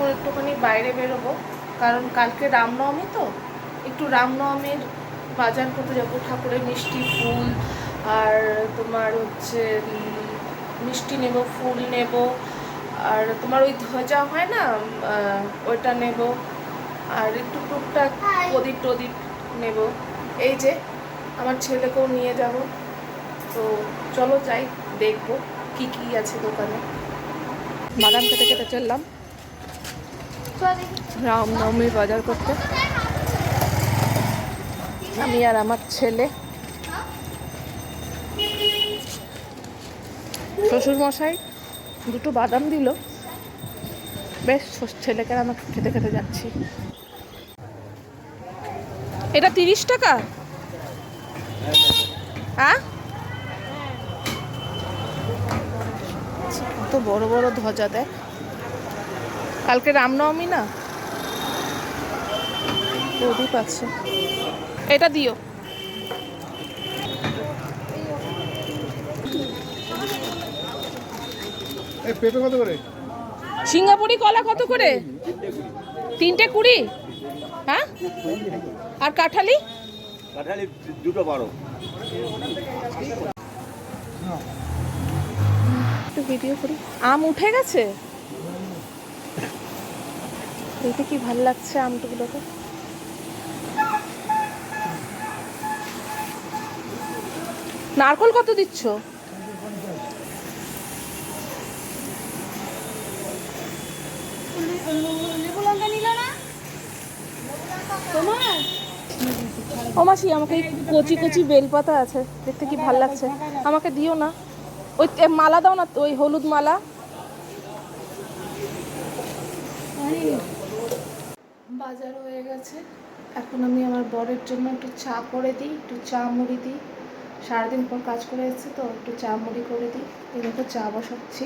এখন একটুখানি বাইরে বেরোবো, কারণ কালকে রামনবমী তো, একটু রামনবমীর বাজার করতে যাবো। ঠাকুরের মিষ্টি, ফুল, আর তোমার হচ্ছে মিষ্টি নেব, ফুল নেব, আর তোমার ওই ধ্বজা হয় না, ওইটা নেব, আর একটু টুকটাক প্রদীপ টদীপ নেব। এই যে আমার ছেলেকেও নিয়ে যাব। তো চলো যাই, দেখবো কি কি আছে দোকানে। বাদাম খেতে খেতে চললাম রামনবমীর বাজার করতে, আমি আর আমার ছেলে। শ্বশুর মশাই দুটো বাদাম দিল, বেশ ছেলেকে আর আমাকে খেতে খেতে যাচ্ছি। এটা 30 টাকা? হ্যাঁ, কত বড় বড় ধ্বজা দেয়। কালকে রামনবমী না, প্রদীপ আছে। এটা দিও। পেঁপে কত করে? সিঙ্গাপুরি কলা কত করে? 3টে 20। হ্যাঁ, আর কাঁঠালি? কাঁঠালি 2টো 12। একটু ভিডিও করি। আম উঠে গেছে, দেখতে কি ভালো লাগছে আমটুগুলোকে। নারকল কত দিচ্ছ? ও মাসি, আমাকে এই কচি কচি বেলপাতা আছে, দেখতে কি ভালো লাগছে, আমাকে দিও না। ওই মালা দাও না, ওই হলুদ মালা। বাজার হয়ে গেছে, এখন আমি আমার বরের জন্য একটু চা করে দিই, একটু চা মুড়ি দিই। সারাদিন পর কাজ করে এসেছি তো, একটু চা মুড়ি করে দিই। এরকম চা বসাচ্ছি,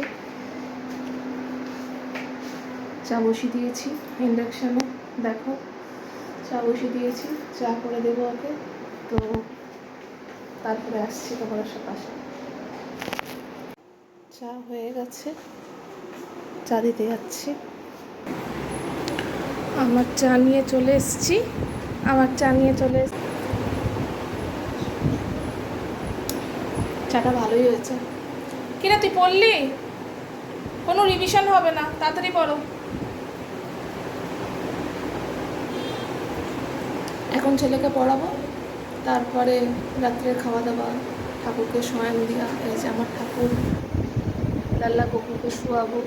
চা বসিয়ে দিয়েছি ইন্ডাকশানে। দেখো, চা বসিয়ে দিয়েছি, চা করে দেবো ওকে। তো তারপরে আসছি তোমার পাশে। চা হয়ে গেছে, চা দিতে যাচ্ছি। আমার চা নিয়ে চলে এসেছি, চাটা ভালোই হয়েছে। কিরে তুই পড়লি? কোনো রিভিশন হবে না, তাড়াতাড়ি পড়ো। এখন ছেলেকে পড়াবো, তারপরে রাত্রের খাওয়া দাওয়া, ঠাকুরকে শয়ান দেওয়া। এই যে আমার ঠাকুর, লাল্লা কুকুরকে শোয়াবো।